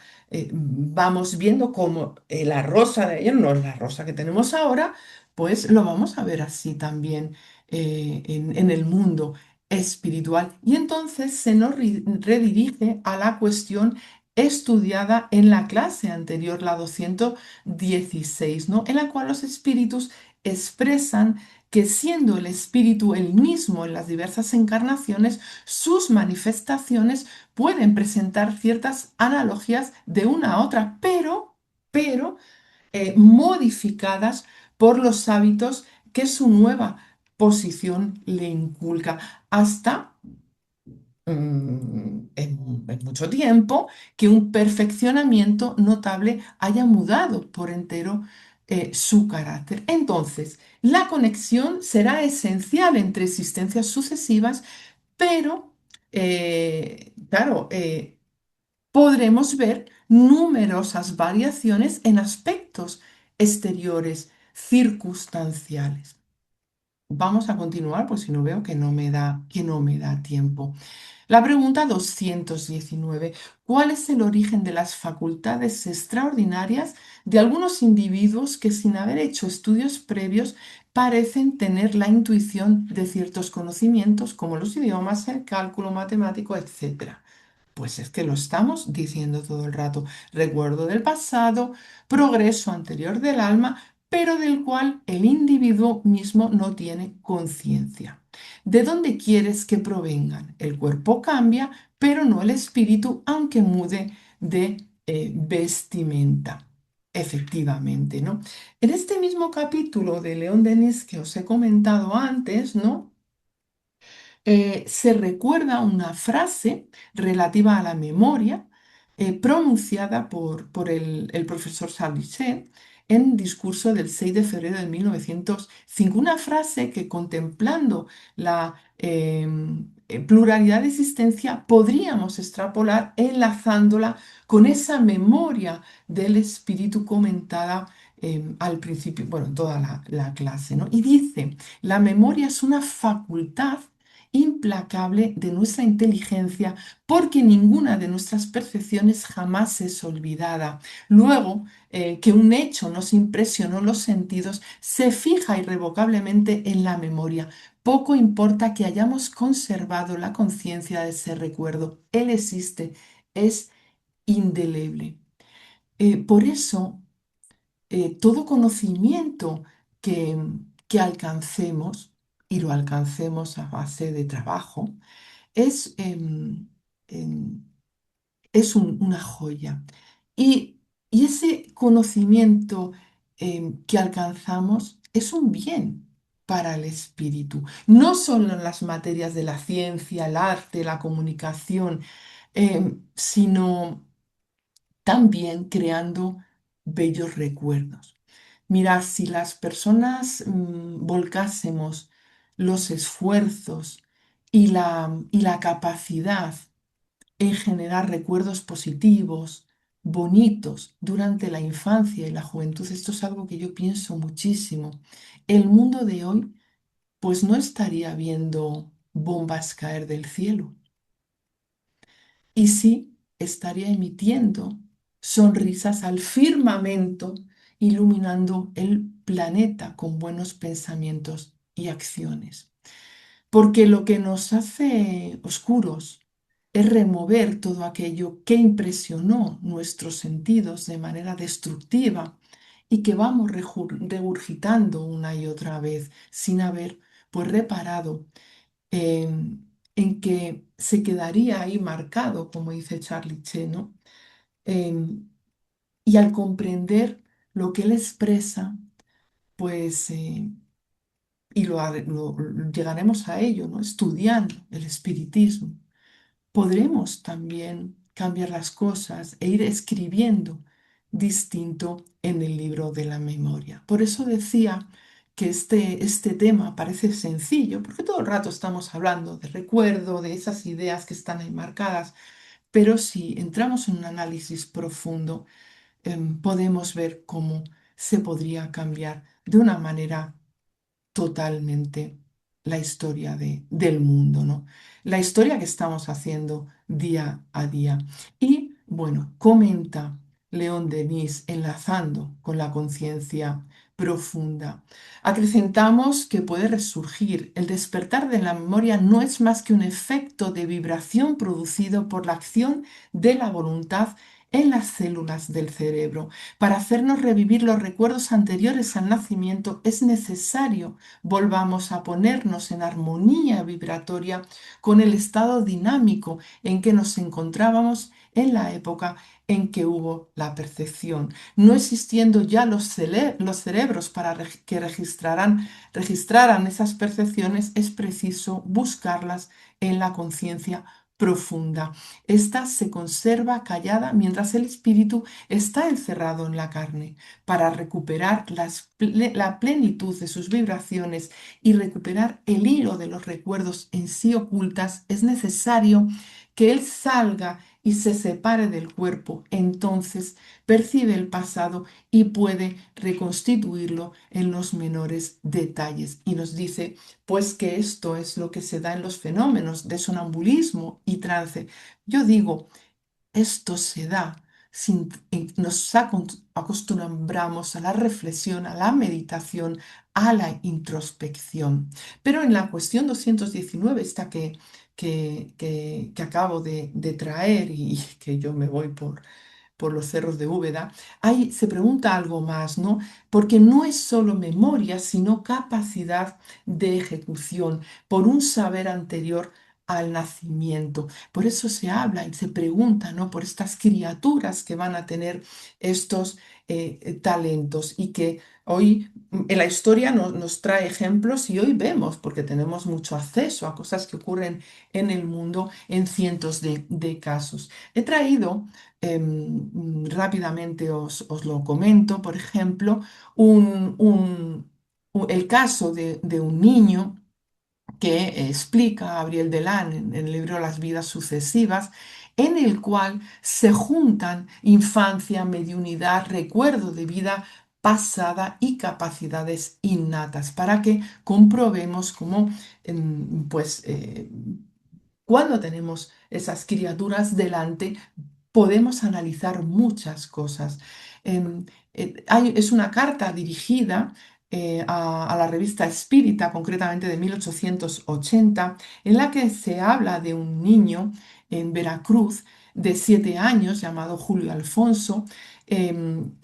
vamos viendo cómo la rosa de ayer no es la rosa que tenemos ahora, pues lo vamos a ver así también en el mundo espiritual. Y entonces se nos redirige a la cuestión estudiada en la clase anterior, la 216, ¿no? En la cual los espíritus expresan que siendo el espíritu el mismo en las diversas encarnaciones, sus manifestaciones pueden presentar ciertas analogías de una a otra, pero modificadas por los hábitos que su nueva posición le inculca hasta en mucho tiempo que un perfeccionamiento notable haya mudado por entero su carácter. Entonces, la conexión será esencial entre existencias sucesivas, pero, claro, podremos ver numerosas variaciones en aspectos exteriores, circunstanciales. Vamos a continuar, pues si no veo que no me da tiempo. La pregunta 219. ¿Cuál es el origen de las facultades extraordinarias de algunos individuos que sin haber hecho estudios previos parecen tener la intuición de ciertos conocimientos como los idiomas, el cálculo matemático, etcétera? Pues es que lo estamos diciendo todo el rato. Recuerdo del pasado, progreso anterior del alma, pero del cual el individuo mismo no tiene conciencia. ¿De dónde quieres que provengan? El cuerpo cambia, pero no el espíritu, aunque mude de vestimenta. Efectivamente, ¿no? En este mismo capítulo de León Denis que os he comentado antes, ¿no? Se recuerda una frase relativa a la memoria pronunciada por el profesor Salice en discurso del 6 de febrero de 1905. Una frase que contemplando la pluralidad de existencia podríamos extrapolar enlazándola con esa memoria del espíritu comentada al principio, bueno, en toda la clase, ¿no? Y dice, la memoria es una facultad implacable de nuestra inteligencia, porque ninguna de nuestras percepciones jamás es olvidada. Luego, que un hecho nos impresionó los sentidos, se fija irrevocablemente en la memoria. Poco importa que hayamos conservado la conciencia de ese recuerdo. Él existe, es indeleble. Por eso, todo conocimiento que, que alcancemos, y lo alcancemos a base de trabajo, es, es una joya. Y, y ese conocimiento que alcanzamos es un bien para el espíritu, no solo en las materias de la ciencia, el arte, la comunicación, sino también creando bellos recuerdos. Mirad, si las personas volcásemos los esfuerzos y la capacidad en generar recuerdos positivos, bonitos, durante la infancia y la juventud, esto es algo que yo pienso muchísimo. El mundo de hoy, pues no estaría viendo bombas caer del cielo y sí estaría emitiendo sonrisas al firmamento, iluminando el planeta con buenos pensamientos y acciones. Porque lo que nos hace oscuros es remover todo aquello que impresionó nuestros sentidos de manera destructiva y que vamos regurgitando una y otra vez sin haber pues reparado en que se quedaría ahí marcado, como dice Charlie Che, ¿no? Em, y al comprender lo que él expresa, pues, y llegaremos a ello, ¿no? Estudiando el espiritismo, podremos también cambiar las cosas e ir escribiendo distinto en el libro de la memoria. Por eso decía que este tema parece sencillo, porque todo el rato estamos hablando de recuerdo, de esas ideas que están ahí marcadas, pero si entramos en un análisis profundo, podemos ver cómo se podría cambiar de una manera totalmente la historia del mundo, ¿no? La historia que estamos haciendo día a día. Y bueno, comenta León Denis, enlazando con la conciencia profunda. Acrecentamos que puede resurgir. El despertar de la memoria no es más que un efecto de vibración producido por la acción de la voluntad en las células del cerebro. Para hacernos revivir los recuerdos anteriores al nacimiento es necesario volvamos a ponernos en armonía vibratoria con el estado dinámico en que nos encontrábamos en la época en que hubo la percepción, no existiendo ya los cerebros para que registraran esas percepciones, es preciso buscarlas en la conciencia profunda. Esta se conserva callada mientras el espíritu está encerrado en la carne. Para recuperar la plenitud de sus vibraciones y recuperar el hilo de los recuerdos en sí ocultas, es necesario que él salga y se separe del cuerpo. Entonces percibe el pasado y puede reconstituirlo en los menores detalles. Y nos dice, pues que esto es lo que se da en los fenómenos de sonambulismo y trance. Yo digo, esto se da nos acostumbramos a la reflexión, a la meditación, a la introspección. Pero en la cuestión 219, esta que acabo de traer y que yo me voy por los cerros de Úbeda, ahí se pregunta algo más, ¿no? Porque no es solo memoria, sino capacidad de ejecución por un saber anterior al nacimiento. Por eso se habla y se pregunta, ¿no? Por estas criaturas que van a tener estos talentos y que hoy en la historia nos trae ejemplos y hoy vemos, porque tenemos mucho acceso a cosas que ocurren en el mundo en cientos de casos. He traído rápidamente os lo comento, por ejemplo, el caso de un niño que explica Gabriel Delan en el libro Las vidas sucesivas, en el cual se juntan infancia, mediunidad, recuerdo de vida pasada y capacidades innatas para que comprobemos cómo pues cuando tenemos esas criaturas delante, podemos analizar muchas cosas. Es una carta dirigida a la revista Espírita, concretamente de 1880, en la que se habla de un niño en Veracruz de 7 años llamado Julio Alfonso, él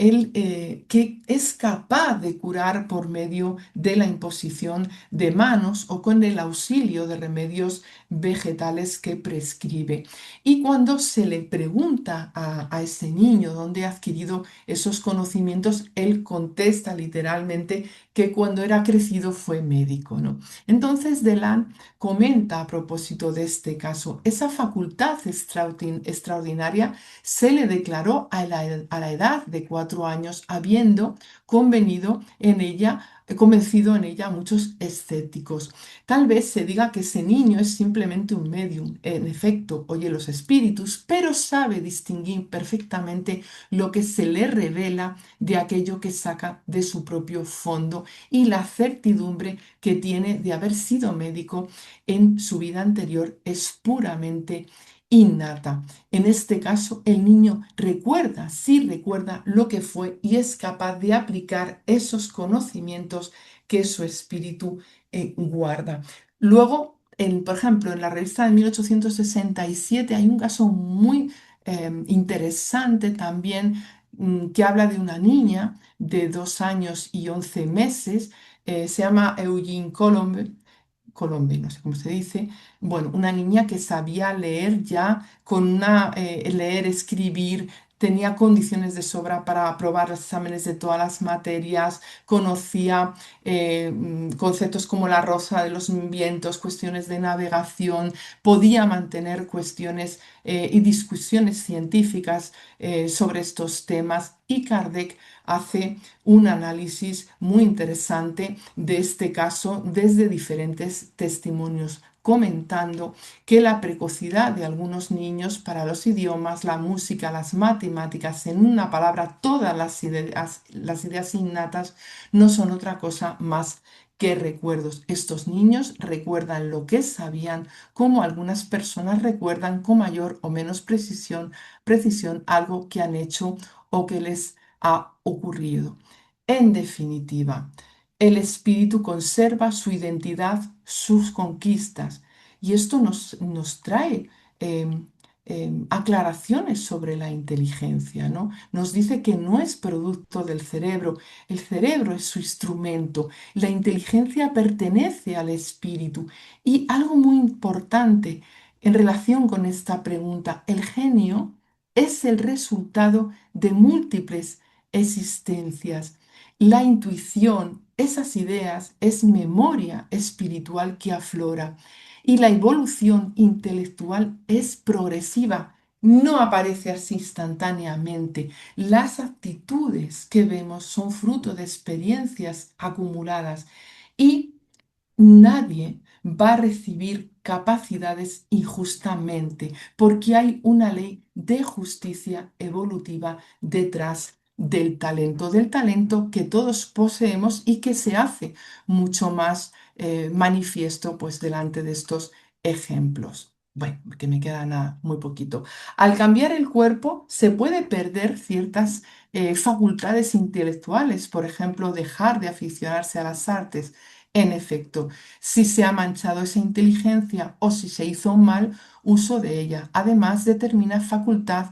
que es capaz de curar por medio de la imposición de manos o con el auxilio de remedios vegetales que prescribe. Y cuando se le pregunta a ese niño dónde ha adquirido esos conocimientos, él contesta literalmente que cuando era crecido fue médico, ¿no? Entonces Delan comenta a propósito de este caso, esa facultad extraordinaria se le declaró a la edad de 4 años, habiendo convencido en ella a muchos escépticos. Tal vez se diga que ese niño es simplemente un medium, en efecto, oye los espíritus, pero sabe distinguir perfectamente lo que se le revela de aquello que saca de su propio fondo y la certidumbre que tiene de haber sido médico en su vida anterior es puramente innata. En este caso, el niño recuerda, sí recuerda lo que fue y es capaz de aplicar esos conocimientos que su espíritu guarda. Luego, por ejemplo, en la revista de 1867 hay un caso muy interesante también, que habla de una niña de 2 años y 11 meses. Se llama Eugene Colombe, no sé cómo se dice. Bueno, una niña que sabía leer ya leer, escribir, tenía condiciones de sobra para aprobar los exámenes de todas las materias, conocía conceptos como la rosa de los vientos, cuestiones de navegación, podía mantener cuestiones y discusiones científicas sobre estos temas, y Kardec hace un análisis muy interesante de este caso desde diferentes testimonios, comentando que la precocidad de algunos niños para los idiomas, la música, las matemáticas, en una palabra, todas las ideas innatas, no son otra cosa más que recuerdos. Estos niños recuerdan lo que sabían, como algunas personas recuerdan con mayor o menos precisión algo que han hecho o que les ha ocurrido. En definitiva, el espíritu conserva su identidad, sus conquistas, y esto nos trae em, aclaraciones sobre la inteligencia, ¿no? Nos dice que no es producto del cerebro, el cerebro es su instrumento, la inteligencia pertenece al espíritu. Y algo muy importante en relación con esta pregunta, el genio es el resultado de múltiples existencias. La intuición, esas ideas, es memoria espiritual que aflora, y la evolución intelectual es progresiva, no aparece así instantáneamente. Las actitudes que vemos son fruto de experiencias acumuladas, y nadie va a recibir capacidades injustamente, porque hay una ley de justicia evolutiva detrás del talento que todos poseemos y que se hace mucho más manifiesto pues delante de estos ejemplos. Bueno, que me queda nada, muy poquito. Al cambiar el cuerpo se puede perder ciertas facultades intelectuales, por ejemplo, dejar de aficionarse a las artes. En efecto, si se ha manchado esa inteligencia o si se hizo un mal uso de ella. Además, determinada facultad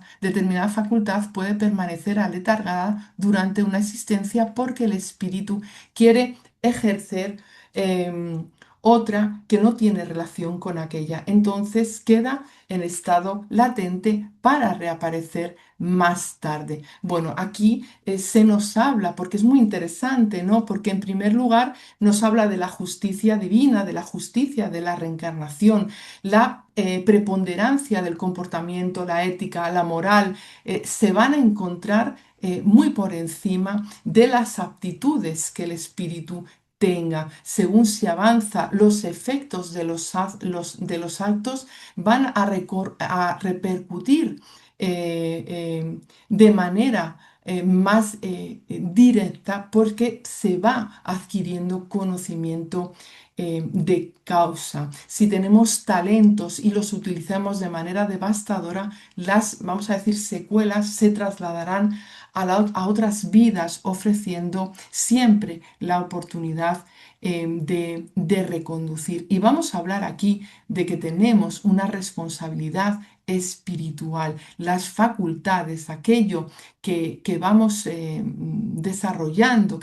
puede permanecer aletargada durante una existencia porque el espíritu quiere ejercer em, otra que no tiene relación con aquella. Entonces queda en estado latente para reaparecer más tarde. Bueno, aquí se nos habla, porque es muy interesante, ¿no? Porque en primer lugar nos habla de la justicia divina, de la justicia de la reencarnación, la preponderancia del comportamiento, la ética, la moral, se van a encontrar muy por encima de las aptitudes que el espíritu tenga. Según se avanza, los efectos de los actos van a repercutir de manera más directa, porque se va adquiriendo conocimiento de causa. Si tenemos talentos y los utilizamos de manera devastadora, las, vamos a decir, secuelas se trasladarán a otras vidas, ofreciendo siempre la oportunidad de reconducir. Y vamos a hablar aquí de que tenemos una responsabilidad espiritual, las facultades, aquello que vamos desarrollando,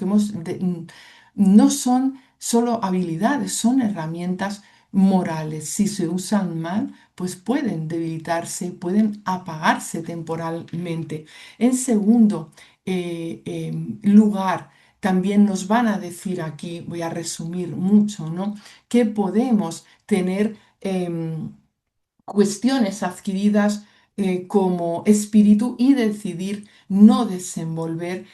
no son solo habilidades, son herramientas morales. Si se usan mal, pues pueden debilitarse, pueden apagarse temporalmente. En segundo lugar, también nos van a decir aquí, voy a resumir mucho, ¿no? Que podemos tener cuestiones adquiridas como espíritu y decidir no desenvolver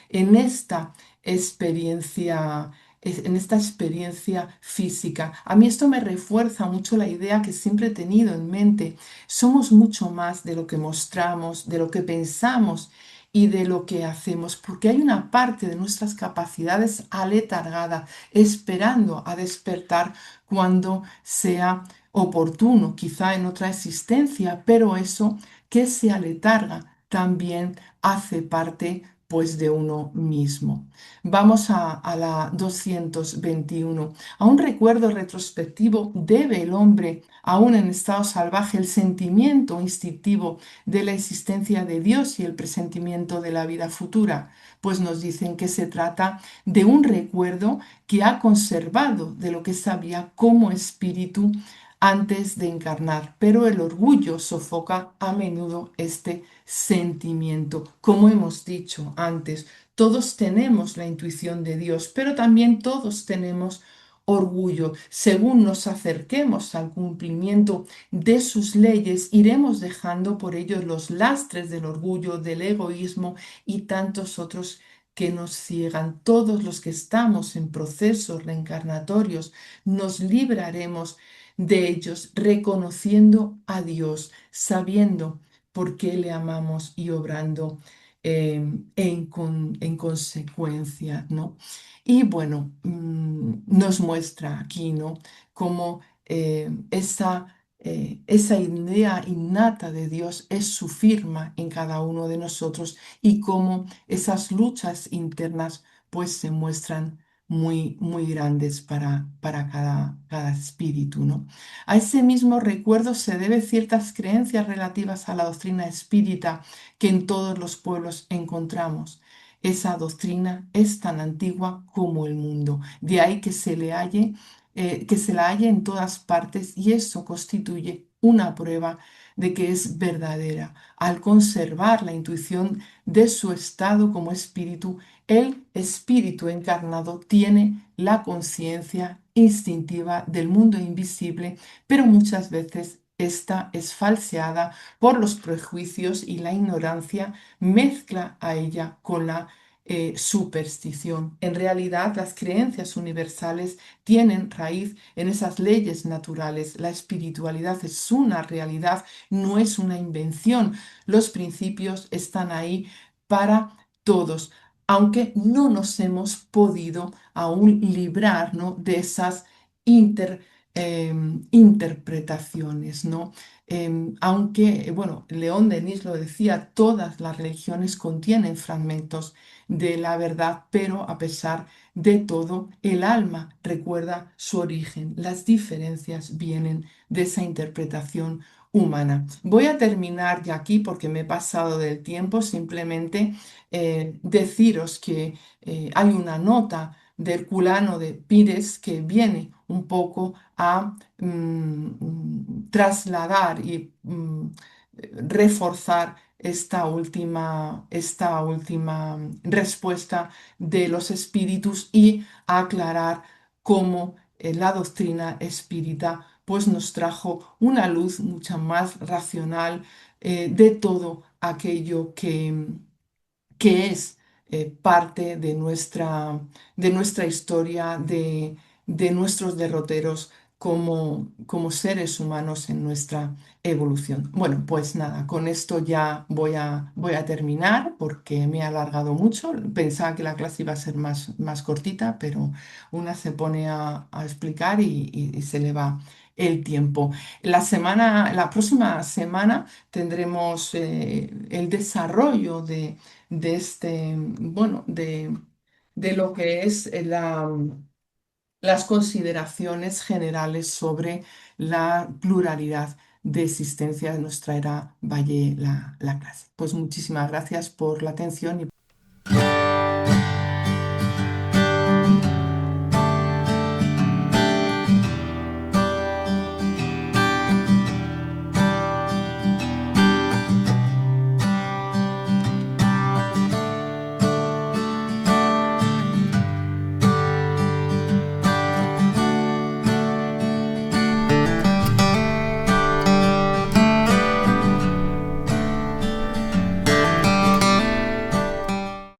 experiencia, en esta experiencia física. A mí esto me refuerza mucho la idea que siempre he tenido en mente. Somos mucho más de lo que mostramos, de lo que pensamos y de lo que hacemos, porque hay una parte de nuestras capacidades aletargada, esperando a despertar cuando sea oportuno, quizá en otra existencia, pero eso que se aletarga también hace parte pues de uno mismo. Vamos a la 221. A un recuerdo retrospectivo debe el hombre, aún en estado salvaje, el sentimiento instintivo de la existencia de Dios y el presentimiento de la vida futura, pues nos dicen que se trata de un recuerdo que ha conservado de lo que sabía como espíritu antes de encarnar, pero el orgullo sofoca a menudo este sentimiento. Como hemos dicho antes, todos tenemos la intuición de Dios, pero también todos tenemos orgullo. Según nos acerquemos al cumplimiento de sus leyes, iremos dejando por ellos los lastres del orgullo, del egoísmo y tantos otros que nos ciegan. Todos los que estamos en procesos reencarnatorios nos libraremos de ellos, reconociendo a Dios, sabiendo por qué le amamos y obrando en consecuencia, ¿no? Y bueno, nos muestra aquí, ¿no? Cómo esa idea innata de Dios es su firma en cada uno de nosotros y cómo esas luchas internas pues se muestran muy grandes para cada espíritu, ¿no? A ese mismo recuerdo se debe ciertas creencias relativas a la doctrina espírita que en todos los pueblos encontramos. Esa doctrina es tan antigua como el mundo, de ahí que se la halle en todas partes y eso constituye una prueba de que es verdadera. Al conservar la intuición de su estado como espíritu, el espíritu encarnado tiene la conciencia instintiva del mundo invisible, pero muchas veces esta es falseada por los prejuicios y la ignorancia mezcla a ella con la superstición. En realidad, las creencias universales tienen raíz en esas leyes naturales. La espiritualidad es una realidad, no es una invención. Los principios están ahí para todos, aunque no nos hemos podido aún librar, ¿no? de esas interpretaciones, ¿no? Aunque, bueno, León Denis lo decía, todas las religiones contienen fragmentos de la verdad, pero a pesar de todo, el alma recuerda su origen. Las diferencias vienen de esa interpretación humana. Voy a terminar ya aquí porque me he pasado del tiempo. Simplemente deciros que hay una nota de Herculano de Pires que viene un poco a trasladar y reforzar esta última respuesta de los espíritus y a aclarar cómo la doctrina espírita pues nos trajo una luz mucho más racional de todo aquello que es parte de nuestra historia, de nuestros derroteros como seres humanos en nuestra evolución. Bueno, pues nada, con esto ya voy a terminar porque me he alargado mucho. Pensaba que la clase iba a ser más cortita, pero una se pone a explicar y se le va el tiempo. La próxima semana tendremos el desarrollo bueno, de lo que es las consideraciones generales sobre la pluralidad de existencia. Nos traerá Valle la clase. Pues muchísimas gracias por la atención.